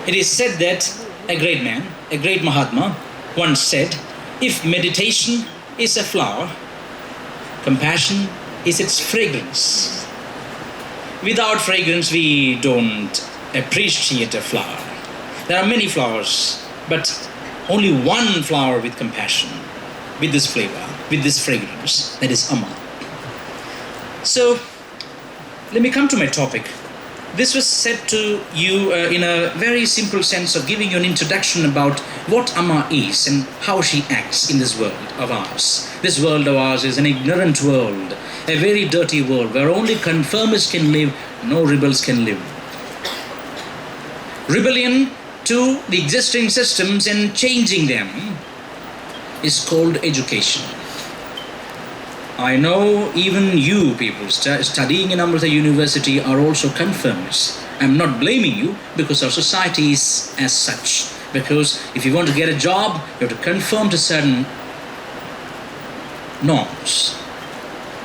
It is said that a great man, a great Mahatma, once said, if meditation is a flower, compassion is its fragrance. Without fragrance, we don't appreciate a flower. There are many flowers, but only one flower with compassion, with this flavor, with this fragrance, that is Amma. So, let me come to my topic. This was said to you in a very simple sense of giving you an introduction about what Amma is and how she acts in this world of ours. This world of ours is an ignorant world, a very dirty world where only conformists can live, no rebels can live. Rebellion to the existing systems and changing them is called education. I know even you people studying in Amrita University are also conformists. I'm not blaming you because our society is as such. Because if you want to get a job, you have to conform to certain norms.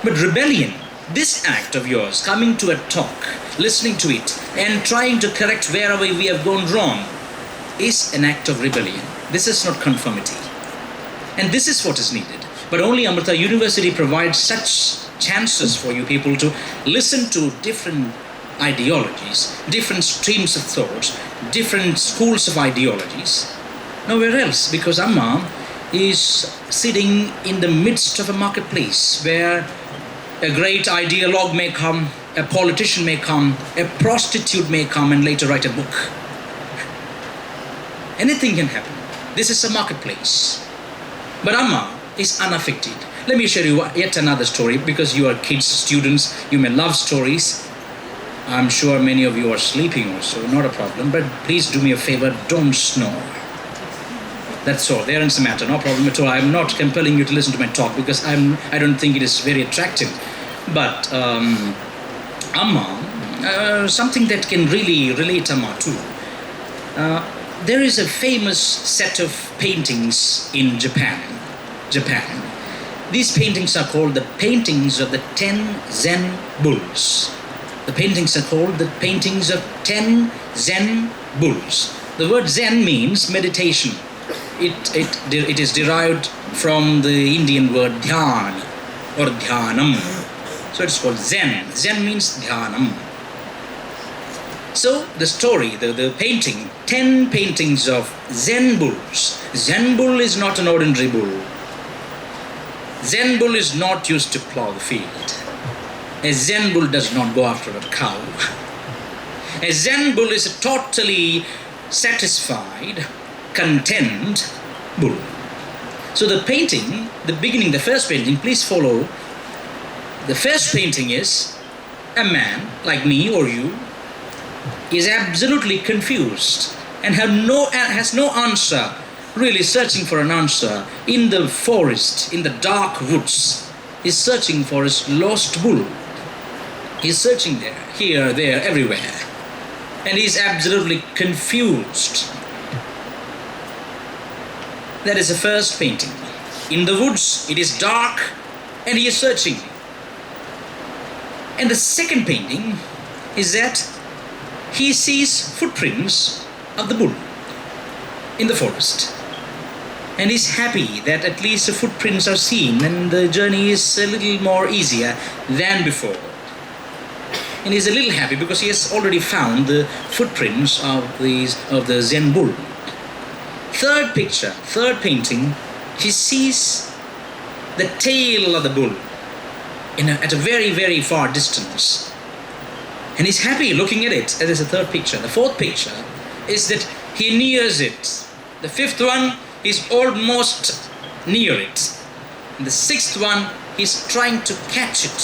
But rebellion, this act of yours, coming to a talk, listening to it, and trying to correct wherever we have gone wrong, is an act of rebellion. This is not conformity. And this is what is needed. But only Amrita University provides such chances for you people to listen to different ideologies, different streams of thought, different schools of ideologies. Nowhere else, because Amma is sitting in the midst of a marketplace where a great ideologue may come, a politician may come, a prostitute may come and later write a book. Anything can happen. This is a marketplace. But Amma is unaffected. Let me share you yet another story, because you are kids, students, you may love stories. I'm sure many of you are sleeping also, not a problem, but please do me a favor, don't snore. That's all, there is the matter, no problem at all. I'm not compelling you to listen to my talk because I don't think it is very attractive. But Amma, something that can really relate Amma to. There is a famous set of paintings in Japan. These paintings are called the paintings of the 10 Zen Bulls. The paintings are called the paintings of 10 Zen Bulls. The word Zen means meditation. It is derived from the Indian word dhyan or dhyanam. So it's called Zen. Zen means dhyanam. So the story, the painting, 10 paintings of Zen bulls. Zen bull is not an ordinary bull. Zen bull is not used to plow the field. A Zen bull does not go after a cow. A Zen bull is a totally satisfied, content bull. So the painting, the first painting, please follow. The first painting is a man like me or you is absolutely confused and has no answer, really searching for an answer in the forest, in the dark woods. He's searching for his lost bull. He's searching there, here, there, everywhere. And he's absolutely confused. That is the first painting. In the woods, it is dark, and he is searching. And the second painting is that he sees footprints of the bull in the forest. And he's happy that at least the footprints are seen and the journey is a little more easier than before. And he's a little happy because he has already found the footprints of the Zen bull. Third painting, he sees the tail of the bull at a very, very far distance. And he's happy looking at it. That is the third picture. The fourth picture is that he nears it. The fifth one is almost near it. And the sixth one, he's trying to catch it.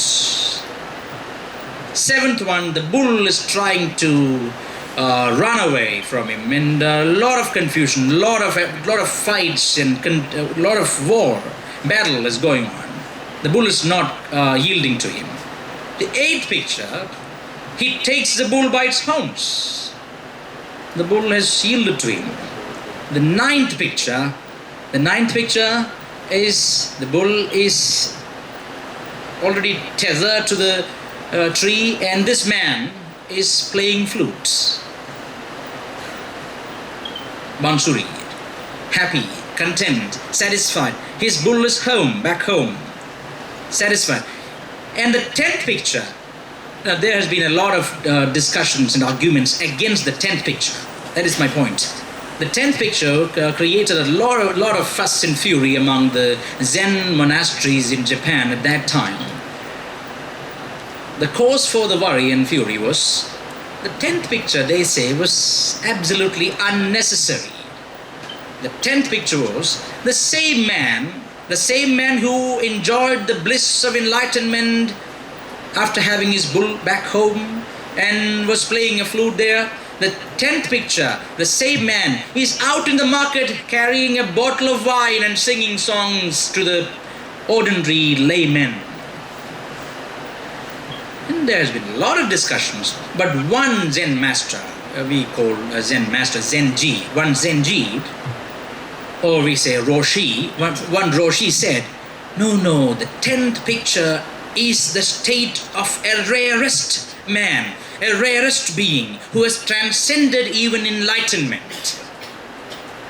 Seventh one, the bull is trying to run away from him, and a lot of confusion, a lot of fights, and a lot of war, battle is going on. The bull is not yielding to him. The eighth picture, he takes the bull by its horns. The bull has yielded to him. The ninth picture is the bull is already tethered to the tree, and this man is playing flute. Bansuri, happy, content, satisfied. His bull is home, back home, satisfied. And the 10th picture, now there has been a lot of discussions and arguments against the 10th picture. That is my point. The 10th picture created a lot of fuss and fury among the Zen monasteries in Japan at that time. The cause for the worry and fury was the 10th picture, they say, was absolutely unnecessary. The 10th picture was the same man who enjoyed the bliss of enlightenment after having his bull back home and was playing a flute there. The 10th picture, the same man is out in the market carrying a bottle of wine and singing songs to the ordinary laymen. And there's been a lot of discussions, but one Zen master, we call a Zen master Zenji, one Zenji, or we say Roshi, one Roshi said, no, the 10th picture is the state of a rarest man, a rarest being who has transcended even enlightenment.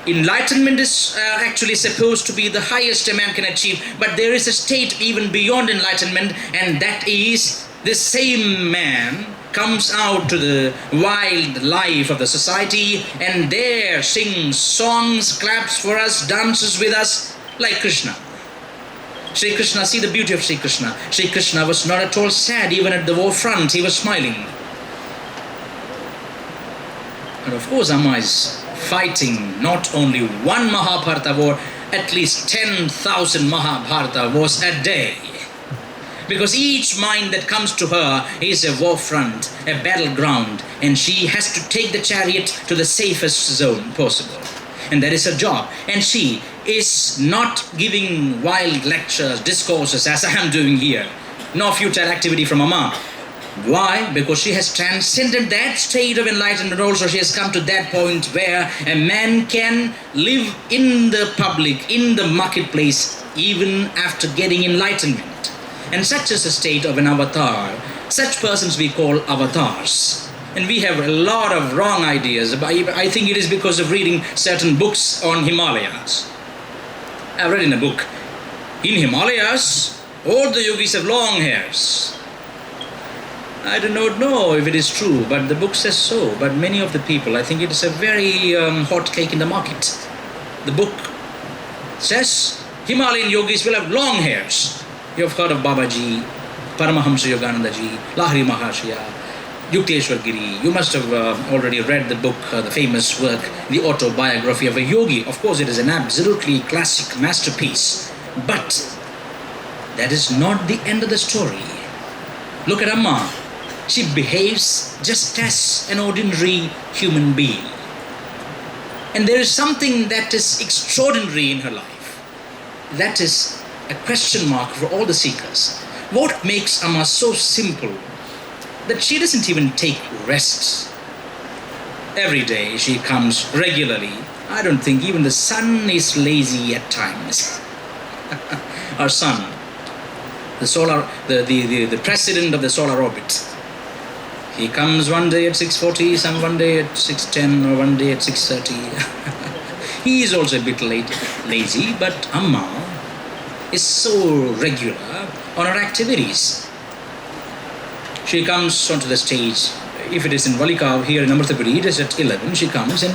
Enlightenment is actually supposed to be the highest a man can achieve, but there is a state even beyond enlightenment, and that is the same man comes out to the wild life of the society and there sings songs, claps for us, dances with us like Krishna. Sri Krishna, see the beauty of Sri Krishna. Sri Krishna was not at all sad, even at the war front, he was smiling. And of course, Amma is fighting not only one Mahabharata war, at least 10,000 Mahabharata wars a day. Because each mind that comes to her is a war front, a battleground, and she has to take the chariot to the safest zone possible. And that is her job. And she is not giving wild lectures, discourses as I am doing here. No futile activity from Amma. Why? Because she has transcended that state of enlightenment also. She has come to that point where a man can live in the public, in the marketplace, even after getting enlightenment. And such is the state of an avatar. Such persons we call avatars. And we have a lot of wrong ideas. I think it is because of reading certain books on Himalayas. I've read in a book, in Himalayas, all the yogis have long hairs. I do not know if it is true, but the book says so. But many of the people, I think it is a very hot cake in the market. The book says Himalayan yogis will have long hairs. You have heard of Babaji, Paramahamsa Yoganandaji, Lahiri Mahashaya, Yukteswar Giri. You must have already read the book, the famous work, The Autobiography of a Yogi. Of course, it is an absolutely classic masterpiece. But that is not the end of the story. Look at Amma. She behaves just as an ordinary human being. And there is something that is extraordinary in her life. That is a question mark for all the seekers. What makes Amma so simple that she doesn't even take rests? Every day she comes regularly. I don't think even the sun is lazy at times. Our sun, the president of the solar orbit. He comes one day at 6:40, some one day at 6:10, or one day at 6:30. He is also a bit lazy, but Amma is so regular on her activities. She comes onto the stage. If it is in Valikav, here in Amrithapuri, it is at 11. She comes and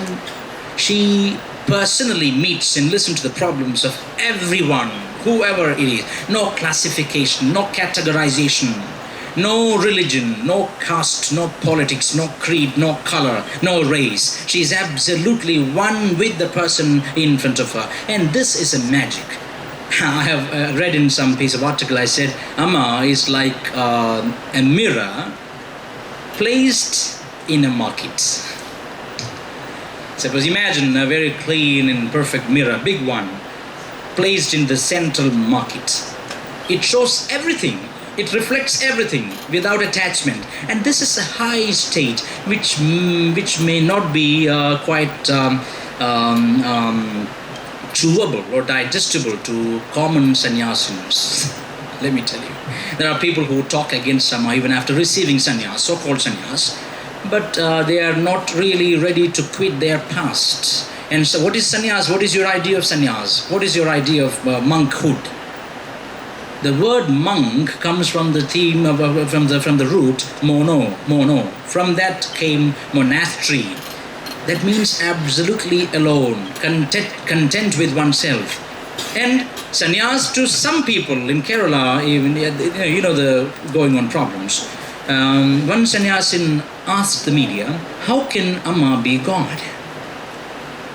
she personally meets and listens to the problems of everyone, whoever it is. No classification, no categorization, no religion, no caste, no politics, no creed, no color, no race. She is absolutely one with the person in front of her. And this is a magic. I have read in some piece of article, I said, Amma is like a mirror placed in a market. Suppose imagine a very clean and perfect mirror, big one, placed in the central market. It shows everything. It reflects everything without attachment. And this is a high state which may not be quite chewable or digestible to common sannyasins. Let me tell you. There are people who talk against Amma even after receiving sannyas, so-called sannyas, but they are not really ready to quit their past And so what is sannyas? What is your idea of sannyas? What is your idea of monkhood? The word monk comes from the theme of, from the root mono. From that came monastery. That means absolutely alone, content with oneself. And sannyas, to some people in Kerala, even you know the going on problems. One sannyasin asked the media, "How can Amma be God?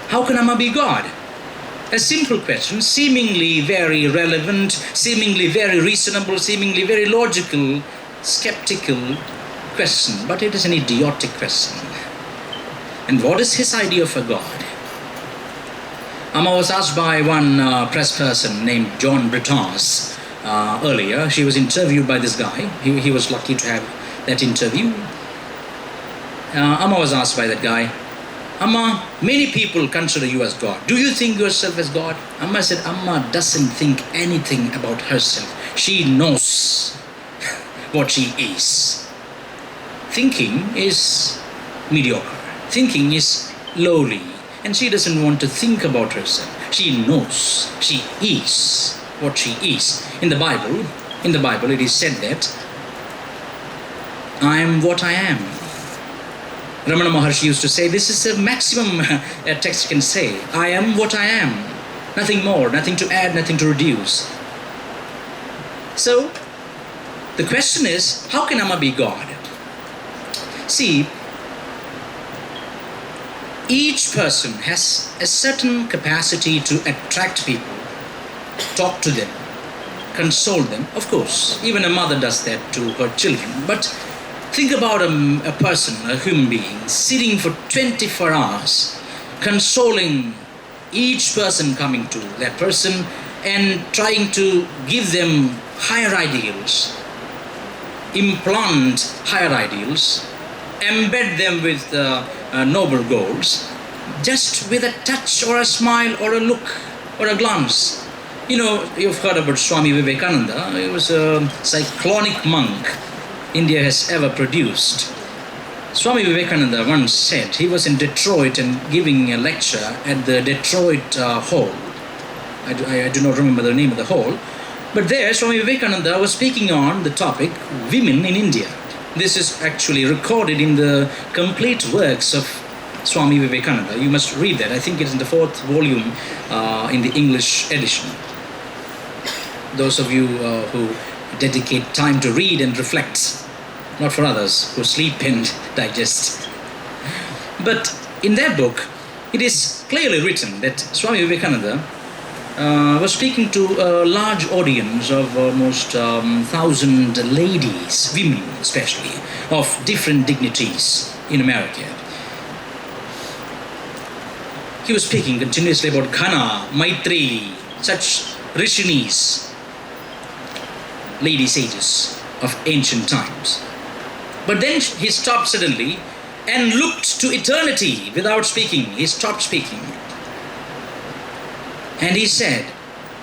How can Amma be God?" A simple question, seemingly very relevant, seemingly very reasonable, seemingly very logical, skeptical question, but it is an idiotic question. And what is his idea of a God? Amma was asked by one press person named John Britas earlier. She was interviewed by this guy. He was lucky to have that interview. Amma was asked by that guy, "Amma, many people consider you as God. Do you think yourself as God?" Amma said, Amma doesn't think anything about herself. She knows what she is. Thinking is mediocre. Thinking is lowly. And she doesn't want to think about herself. She knows. She is what she is. In the Bible, it is said that I am what I am. Ramana Maharshi used to say, this is the maximum a text can say. I am what I am. Nothing more, nothing to add, nothing to reduce. So, the question is, how can Amma be God? See, each person has a certain capacity to attract people, talk to them, console them. Of course, even a mother does that to her children. But think about a person, a human being, sitting for 24 hours, consoling each person coming to that person and trying to give them higher ideals, implant higher ideals, embed them with noble goals, just with a touch or a smile or a look or a glance. You know, you've heard about Swami Vivekananda. He was a cyclonic monk India has ever produced. Swami Vivekananda once said, he was in Detroit and giving a lecture at the Detroit Hall. I do not remember the name of the hall, but there Swami Vivekananda was speaking on the topic women in India. This is actually recorded in the complete works of Swami Vivekananda. You must read that. I think it's in the 4th volume in the English edition. Those of you who dedicate time to read and reflect, not for others who sleep and digest. But in that book, it is clearly written that Swami Vivekananda was speaking to a large audience of almost 1,000 ladies, women especially, of different dignities in America. He was speaking continuously about Ghana, Maitri, such rishinis, lady sages of ancient times. But then he stopped suddenly and looked to eternity without speaking. He stopped speaking. And he said,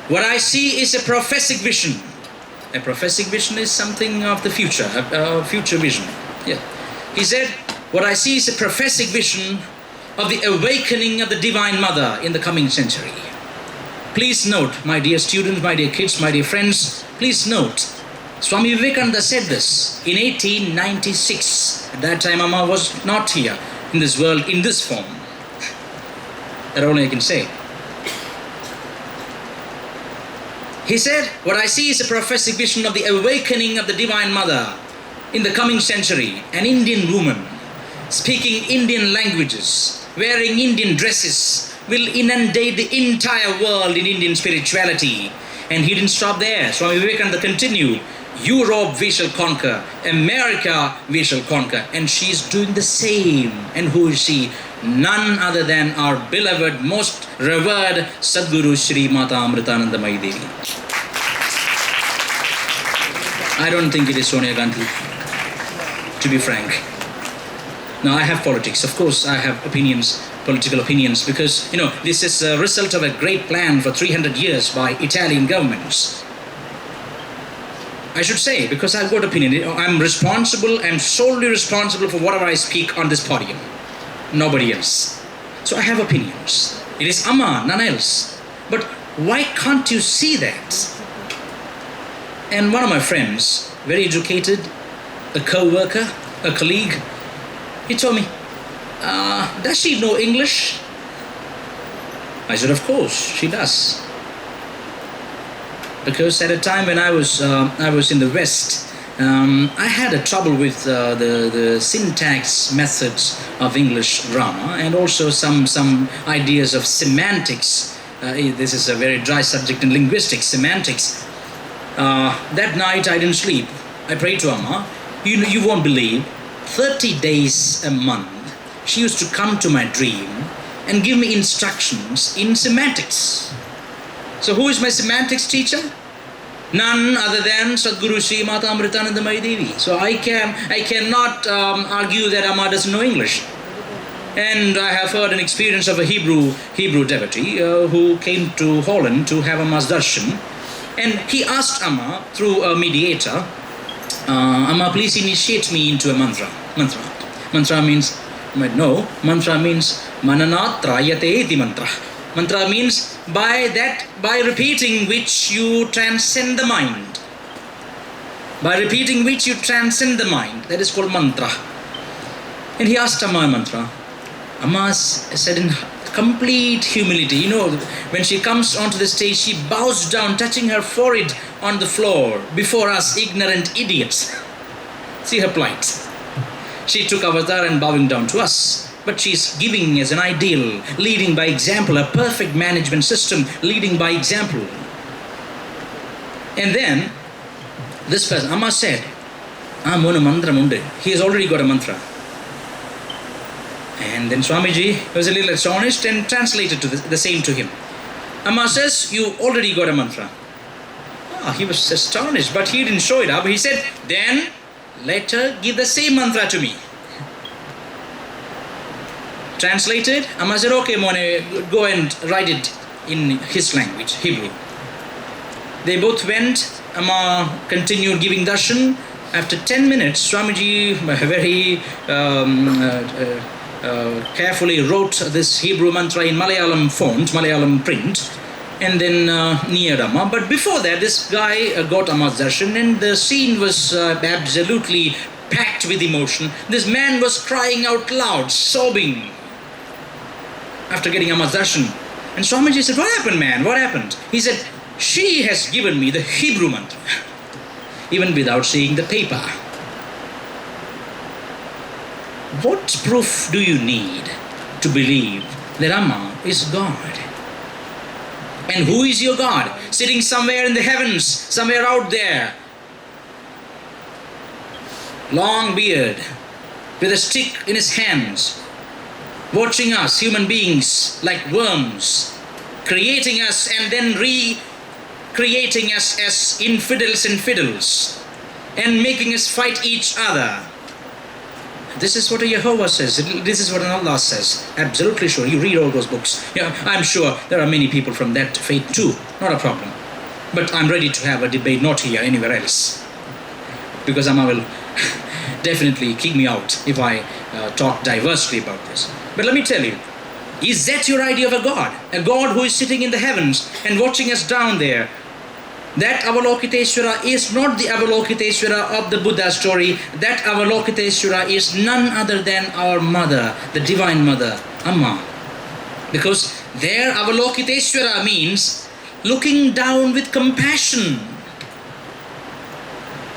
what I see is a prophetic vision. A prophetic vision is something of the future, a future vision. Yeah. He said, what I see is a prophetic vision of the awakening of the Divine Mother in the coming century. Please note, my dear students, my dear kids, my dear friends, please note, Swami Vivekananda said this in 1896. At that time, Amma was not here in this world in this form. That only I can say. He said, what I see is a prophetic vision of the awakening of the Divine Mother in the coming century. An Indian woman speaking Indian languages, wearing Indian dresses, will inundate the entire world in Indian spirituality. And he didn't stop there. Swami Vivekananda continued, Europe we shall conquer, America we shall conquer. And she's doing the same. And who is she? None other than our beloved, most revered Sadguru Shri Mata Amritanandamayi Devi. I don't think it is Sonia Gandhi, to be frank. Now I have politics. Of course I have opinions, political opinions, because, you know, this is a result of a great plan for 300 years by Italian governments. I should say, because I've got opinion. I'm responsible, I'm solely responsible for whatever I speak on this podium. Nobody else. So I have opinions. It is Amma, none else. But why can't you see that? And one of my friends, very educated, a co-worker, a colleague, he told me, does she know English? I said, of course, she does. Because at a time when I was in the West, I had a trouble with the syntax methods of English grammar, and also some ideas of semantics. This is a very dry subject in linguistics, semantics. That night I didn't sleep. I prayed to Amma. You won't believe, 30 days a month, she used to come to my dream and give me instructions in semantics. So who is my semantics teacher? None other than Sadguru Sri Mata Amritanandamayi Devi. So I cannot argue that Amma doesn't know English. And I have heard an experience of a Hebrew devotee who came to Holland to have Amma's darshan. And he asked Amma through a mediator, Amma, please initiate me into a mantra. Mantra means, no, mantra means mananat trayate iti mantra. Mantra means by repeating which you transcend the mind. By repeating which you transcend the mind. That is called mantra. And he asked Amma a mantra. Amma said in complete humility, when she comes onto the stage, she bows down, touching her forehead on the floor before us ignorant idiots. See her plight. She took avatar and bowing down to us. But she's giving as an ideal, leading by example, a perfect management system, leading by example. And then, this person, Amma said, Mona mantra munde. He has already got a mantra. And then Swamiji was a little astonished and translated the same to him. Amma says, you already got a mantra. He was astonished, but he didn't show it up. He said, then let her give the same mantra to me. Translated, Amma said, okay, Mone, go and write it in his language, Hebrew. They both went. Amma continued giving darshan. After 10 minutes, Swamiji very carefully wrote this Hebrew mantra in Malayalam font, Malayalam print, and then near Amma. But before that, this guy got Amma's darshan, and the scene was absolutely packed with emotion. This man was crying out loud, sobbing, after getting Amma's darshan. And Swamiji said, what happened, man? What happened? He said, she has given me the Hebrew mantra, even without seeing the paper. What proof do you need to believe that Amma is God? And who is your God? Sitting somewhere in the heavens, somewhere out there. Long beard, with a stick in his hands, watching us, human beings, like worms, creating us and then recreating us as infidels and fiddles, and making us fight each other. This is what a Jehovah says. This is what an Allah says. Absolutely sure. You read all those books. Yeah, I'm sure there are many people from that faith too. Not a problem. But I'm ready to have a debate, not here, anywhere else. Because Amma will definitely kick me out if I talk diversely about this. But let me tell you, is that your idea of a God? A God who is sitting in the heavens and watching us down there? That Avalokiteshvara is not the Avalokiteshvara of the Buddha story. That Avalokiteshvara is none other than our mother, the Divine Mother, Amma. Because there Avalokiteshvara means looking down with compassion.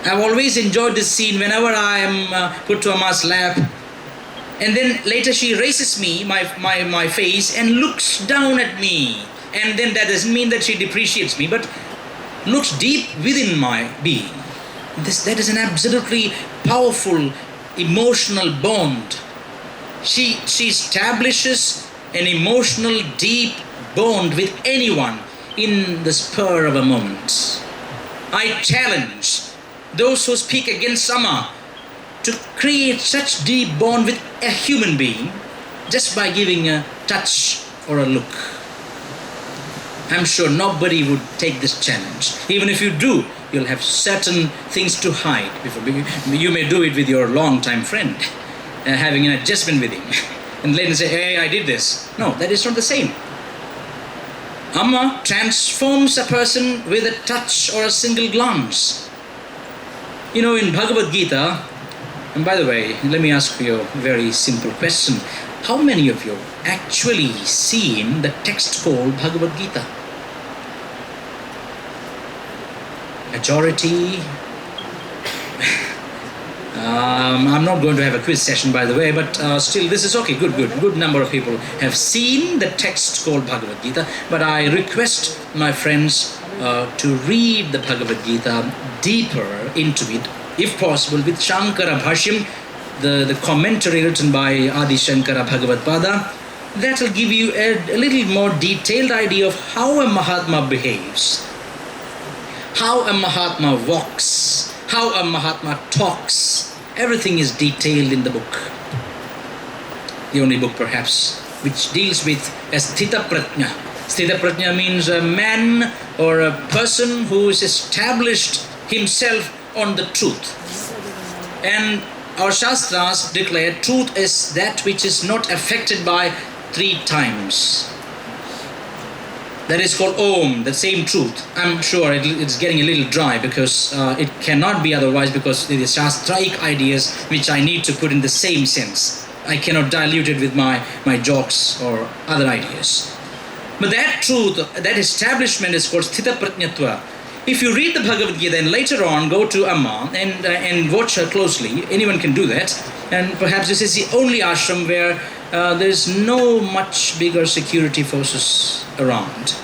I've always enjoyed this scene whenever I am put to Amma's lap. And then later she raises me, my face, and looks down at me. And then that doesn't mean that she depreciates me, but looks deep within my being. That is an absolutely powerful emotional bond. She establishes an emotional deep bond with anyone in the spur of a moment. I challenge those who speak against Amma to create such deep bond with a human being just by giving a touch or a look. I'm sure nobody would take this challenge. Even if you do, you'll have certain things to hide. You may do it with your long-time friend, having an adjustment with him. And later say, hey, I did this. No, that is not the same. Amma transforms a person with a touch or a single glance. You know, in Bhagavad Gita, and by the way, let me ask you a very simple question. How many of you actually seen the text called Bhagavad Gita? Majority. I'm not going to have a quiz session, by the way, but still this is okay. Good number of people have seen the text called Bhagavad Gita, but I request my friends to read the Bhagavad Gita deeper into it, if possible, with Shankara Bhashyam, the commentary written by Adi Shankara Bhagavad Pada. That will give you a little more detailed idea of how a Mahatma behaves, how a Mahatma walks, how a Mahatma talks. Everything is detailed in the book. The only book perhaps which deals with a Sthita Prajna. Sthita Prajna means a man or a person who has established himself on the truth. And our Shastras declare truth is that which is not affected by 3 times. That is called Om, the same truth. I'm sure it's getting a little dry because it cannot be otherwise, because it is Shastraic ideas which I need to put in the same sense. I cannot dilute it with my jokes or other ideas. But that truth, that establishment is called Sthita Prajnatva. If you read the Bhagavad Gita and later on go to Amma and watch her closely, anyone can do that. And perhaps this is the only ashram where there is no much bigger security forces around.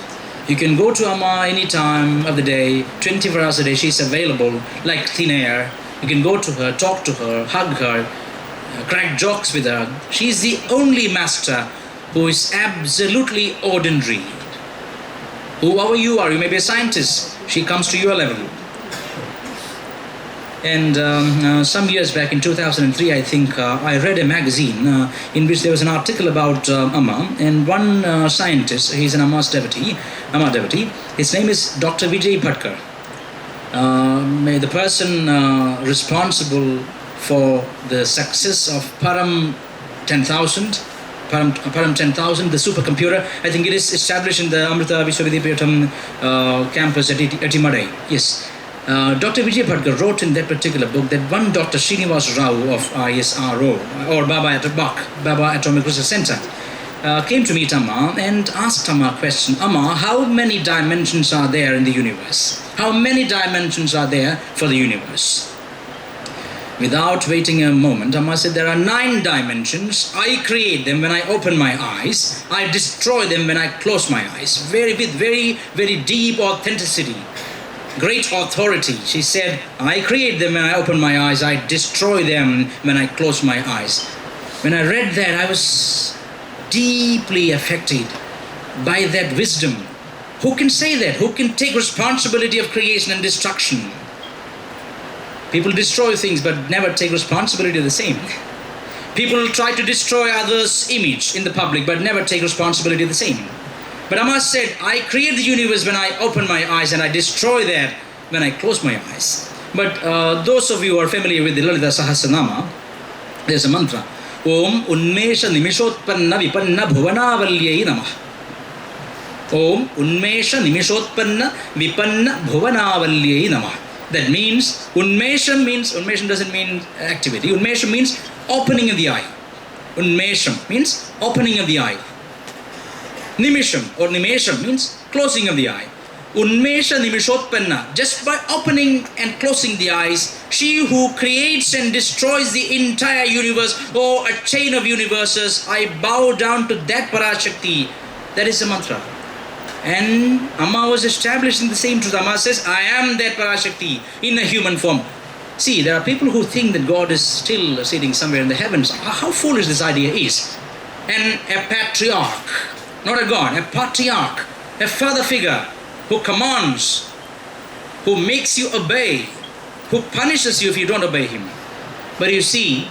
You can go to Amma any time of the day, 24 hours a day. She's available like thin air. You can go to her, talk to her, hug her, crack jokes with her. She's the only master who is absolutely ordinary. Whoever you are, you may be a scientist, she comes to your level. And some years back, in 2003, I think, I read a magazine in which there was an article about Amma, and one scientist, he's an Amma devotee, his name is Dr. Vidyasagar. The person responsible for the success of Param 10,000, the supercomputer, I think it is established in the Amrita Vishwavidyapeetham campus at Etimadai. Yes. Dr. Vijay Bhatgar wrote in that particular book that one Dr. Srinivas Rao of ISRO, or Baba Atomic Research Center, came to meet Amma and asked Amma a question. Amma, how many dimensions are there in the universe? How many dimensions are there for the universe? Without waiting a moment, Amma said, there are 9 dimensions. I create them when I open my eyes. I destroy them when I close my eyes. With very, very deep authenticity. Great authority. She said, I create them when I open my eyes. I destroy them when I close my eyes. When I read that, I was deeply affected by that wisdom. Who can say that? Who can take responsibility of creation and destruction? People destroy things but never take responsibility of the same. People try to destroy others' image in the public but never take responsibility of the same. But Amma said, I create the universe when I open my eyes and I destroy that when I close my eyes. But those of you who are familiar with the Lalita Sahasranama, there's a mantra. Om Unmesha Nimishotpanna Vipanna Bhuvanavalyayi Namah. Om Unmesha Nimishotpanna Vipanna Bhuvanavalyayi Namah. That means, Unmesham doesn't mean activity. Unmesham means opening of the eye. Unmesham means opening of the eye. Nimisham or Nimesham means closing of the eye. Unmesha Nimishotpanna, just by opening and closing the eyes, she who creates and destroys the entire universe or a chain of universes, I bow down to that Parashakti. That is the mantra. And Amma was established in the same truth. Amma says, I am that Parashakti in a human form. See, there are people who think that God is still sitting somewhere in the heavens. How foolish this idea is. And a patriarch, not a God, a patriarch, a father figure who commands, who makes you obey, who punishes you if you don't obey him. But you see,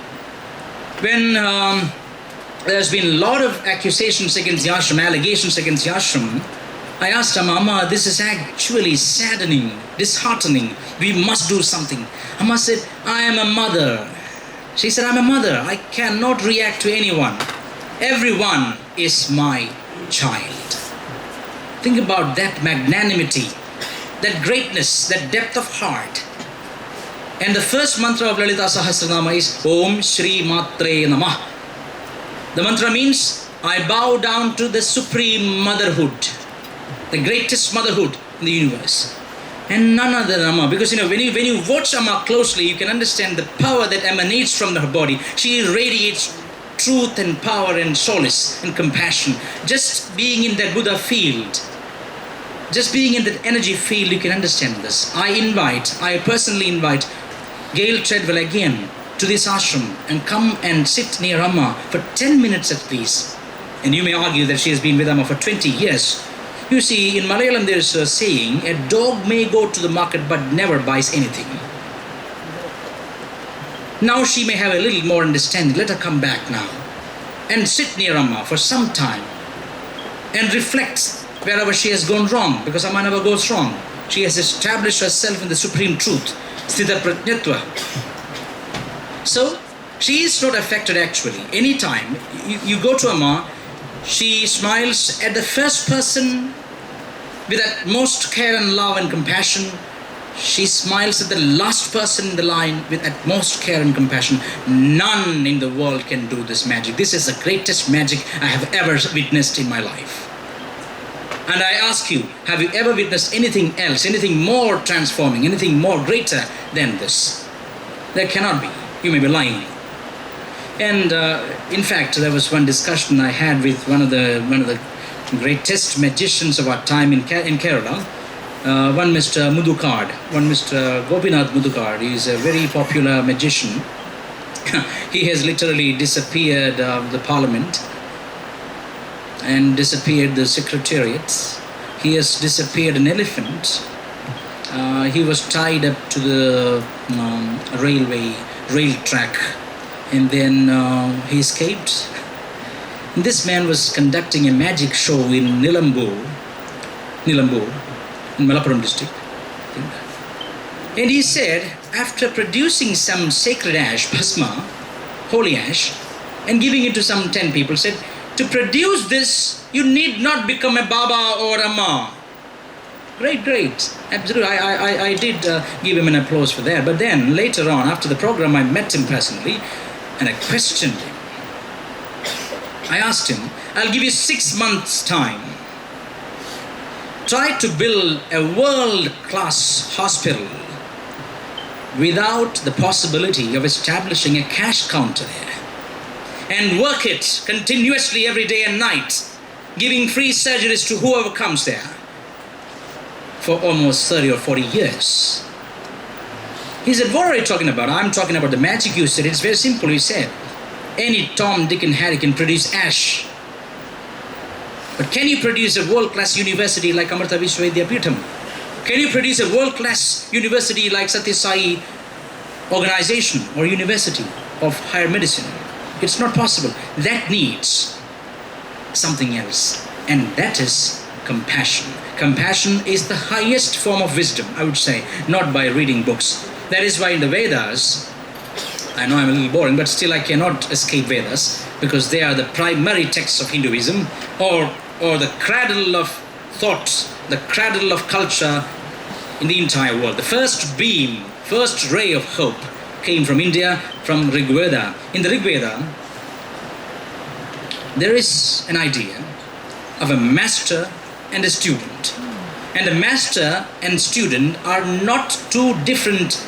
when there's been a lot of accusations against the ashram, allegations against the ashram, I asked Amma, this is actually saddening, disheartening. We must do something. Amma said, I am a mother. She said, I'm a mother. I cannot react to anyone. Everyone is my child. Think about that magnanimity, that greatness, that depth of heart. And the first mantra of Lalita Sahasranama is Om Shri Matre Namah. The mantra means, I bow down to the supreme motherhood, the greatest motherhood in the universe. And none other than Amma. Because when you watch Amma closely, you can understand the power that emanates from her body. She radiates truth and power and solace and compassion. Just being in that Buddha field, just being in that energy field, you can understand this. I personally invite Gail Treadwell again to this ashram and come and sit near Amma for 10 minutes at least. And you may argue that she has been with Amma for 20 years. You see, in Malayalam there is a saying, a dog may go to the market but never buys anything. Now she may have a little more understanding. Let her come back now and sit near Amma for some time and reflect wherever she has gone wrong, because Amma never goes wrong. She has established herself in the supreme truth, Sthita Prajnatva. So she is not affected actually. Anytime you go to Amma, she smiles at the first person with utmost care and love and compassion. She smiles at the last person in the line with utmost care and compassion. None in the world can do this magic. This is the greatest magic I have ever witnessed in my life. And I ask you, have you ever witnessed anything else, anything more transforming, anything more greater than this? There cannot be. You may be lying. And in fact, there was one discussion I had with one of the greatest magicians of our time in Kerala. One Mr. Mudukad, one Mr. Gopinath Mudukad. He is a very popular magician. He has literally disappeared the parliament and disappeared the secretariats. He has disappeared an elephant. He was tied up to the rail track, and then he escaped. This man was conducting a magic show in Nilambur, in Malappuram district. And he said, after producing some sacred ash, bhasma, holy ash, and giving it to some 10 people, said, to produce this, you need not become a Baba or Amma. Great. Absolutely. I did give him an applause for that. But then later on, after the program, I met him personally and I questioned him. I asked him, I'll give you 6 months' time. Try to build a world-class hospital without the possibility of establishing a cash counter there, and work it continuously every day and night, giving free surgeries to whoever comes there for almost 30 or 40 years. He said, what are you talking about? I'm talking about the magic you said. It's very simple, he said. Any Tom, Dick and Harry can produce ash. But can you produce a world-class university like Amrita Vishwavidyapitham? Can you produce a world-class university like Satya Sai organization or university of higher medicine? It's not possible. That needs something else. And that is compassion. Compassion is the highest form of wisdom, I would say, not by reading books. That is why in the Vedas, I know I'm a little boring, but still I cannot escape Vedas, because they are the primary texts of Hinduism, or the cradle of thought, the cradle of culture in the entire world. The first beam, first ray of hope came from India, from Rig Veda. In the Rig Veda, there is an idea of a master and a student. And a master and student are not two different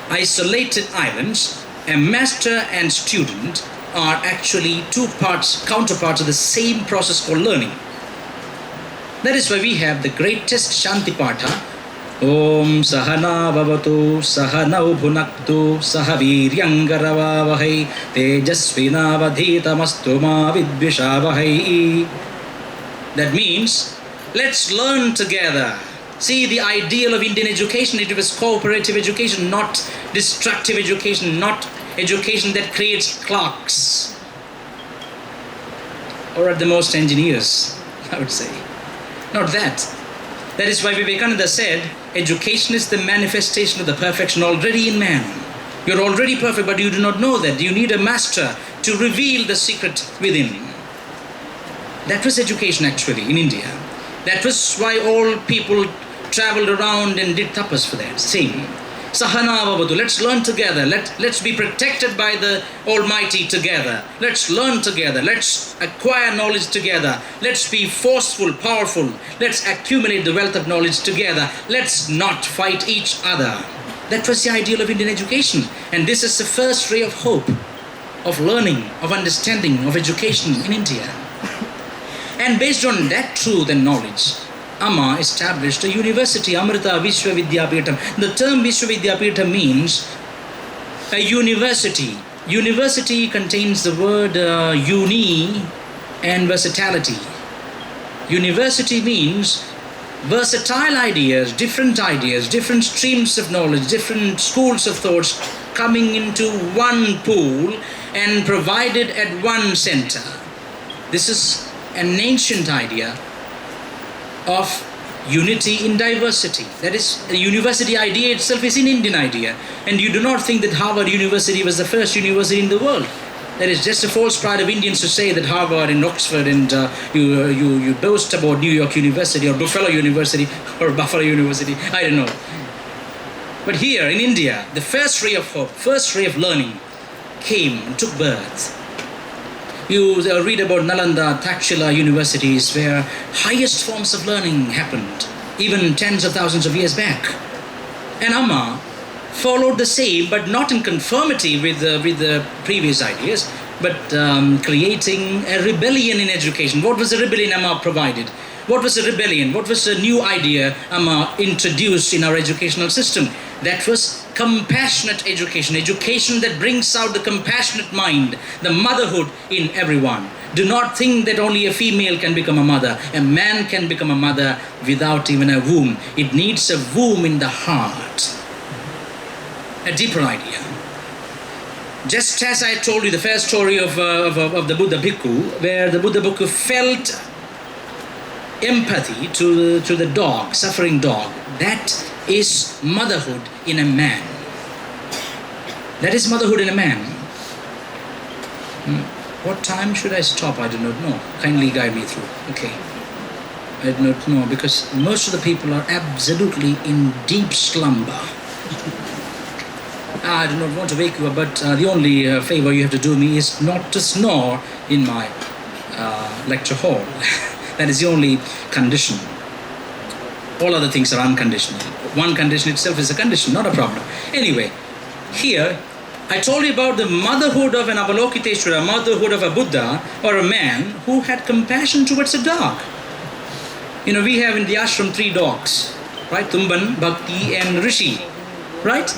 isolated islands. A master and student are actually counterparts of the same process called learning. That is why we have the greatest Shanti Patha. Om Sahana Vavatu Sahanau Bhunaktu Sahaviryanggaravavahai Tejasvinavadhitamastu ma vidvishavahai. That means, let's learn together. See, the ideal of Indian education, it was cooperative education, not destructive education, not education that creates clerks, or at the most engineers, I would say. Not that. That is why Vivekananda said, education is the manifestation of the perfection already in man. You're already perfect, but you do not know that. You need a master to reveal the secret within. That was education actually in India. That was why all people traveled around and did tapas for that. Same. Sahana Vavadu. Let's learn together. Let's be protected by the Almighty together. Let's learn together. Let's acquire knowledge together. Let's be forceful, powerful. Let's accumulate the wealth of knowledge together. Let's not fight each other. That was the ideal of Indian education. And this is the first ray of hope, of learning, of understanding, of education in India. And based on that truth and knowledge, Amma established a university, Amrita Vishwa Vidyapeetham. The term Vishwa Vidyapeetham means a university. University contains the word uni and versatility. University means versatile ideas, different streams of knowledge, different schools of thoughts coming into one pool and provided at one center. This is an ancient idea of unity in diversity. That is, the university idea itself is an Indian idea. And you do not think that Harvard University was the first university in the world. That is just a false pride of Indians to say that Harvard and Oxford and you boast about New York University or Buffalo University or Buffalo University. I don't know. But here in India, the first ray of hope, first ray of learning came and took birth. You read about Nalanda, Takshila universities where highest forms of learning happened, even tens of thousands of years back. And Amma followed the same, but not in conformity with the previous ideas, but creating a rebellion in education. What was the rebellion Amma provided? What was the rebellion? What was the new idea Amma introduced in our educational system? That was compassionate education. Education that brings out the compassionate mind, the motherhood in everyone. Do not think that only a female can become a mother. A man can become a mother without even a womb. It needs a womb in the heart. A deeper idea. Just as I told you the first story of the Buddha Bhikkhu, where the Buddha Bhikkhu felt empathy to the dog, suffering dog. That is motherhood in a man. That is motherhood in a man. What time should I stop? I do not know. Kindly guide me through. Okay. I do not know, because most of the people are absolutely in deep slumber. I do not want to wake you up, but the only favor you have to do me is not to snore in my lecture hall. That is the only condition. All other things are unconditional. One condition itself is a condition, not a problem. Anyway, here I told you about the motherhood of an Avalokiteshvara, motherhood of a Buddha or a man who had compassion towards a dog. You know, we have in the ashram 3 dogs, right? Tumban, Bhakti and Rishi, right?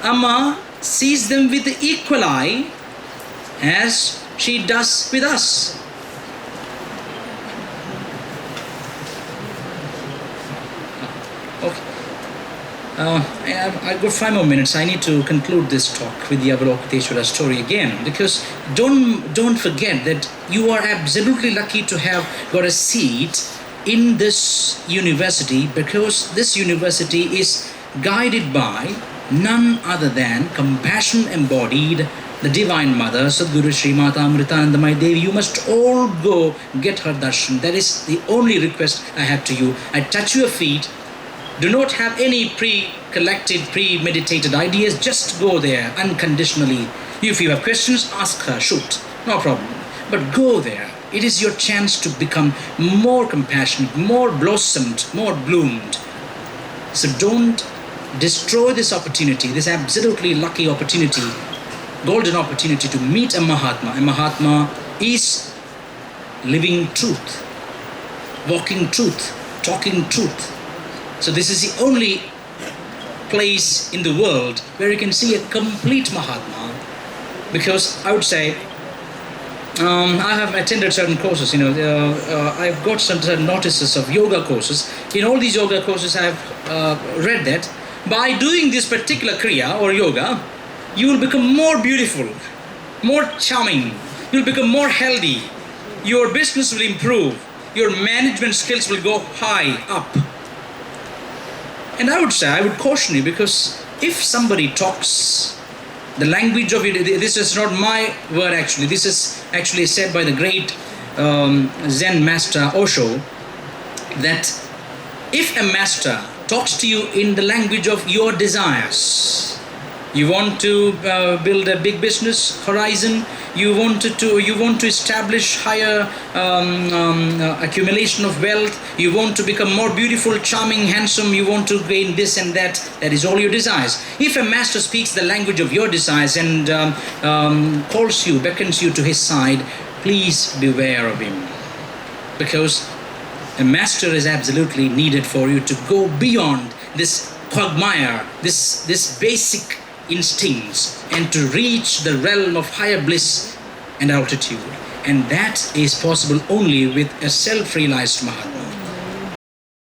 Amma sees them with the equal eye as she does with us. I've got 5 more minutes. I need to conclude this talk with the Avalokiteshvara story again, because don't forget that you are absolutely lucky to have got a seat in this university, because this university is guided by none other than compassion embodied, the Divine Mother, Sadguru Sri Mata Amritanandamayi Devi. You must all go get her darshan. That is the only request I have to you. I touch your feet. Do not have any pre-collected, premeditated ideas. Just go there unconditionally. If you have questions, ask her, shoot, no problem. But go there. It is your chance to become more compassionate, more blossomed, more bloomed. So don't destroy this opportunity, this absolutely lucky opportunity, golden opportunity to meet a Mahatma. A Mahatma is living truth, walking truth, talking truth. So this is the only place in the world where you can see a complete Mahatma. Because I would say, I have attended certain courses, I've got some certain notices of yoga courses. In all these yoga courses I have read that by doing this particular kriya or yoga, you will become more beautiful, more charming, you'll become more healthy, your business will improve, your management skills will go high up. And I would say, I would caution you, because if somebody talks the language of it, this is not my word actually, this is actually said by the great Zen master Osho. that if a master talks to you in the language of your desires, you want to build a big business horizon, you want to establish higher accumulation of wealth, you want to become more beautiful, charming, handsome, you want to gain this and that is all your desires. If a master speaks the language of your desires and calls you, beckons you to his side, please beware of him, because a master is absolutely needed for you to go beyond this quagmire, this basic instincts, and to reach the realm of higher bliss and altitude. And that is possible only with a self-realized Mahatma.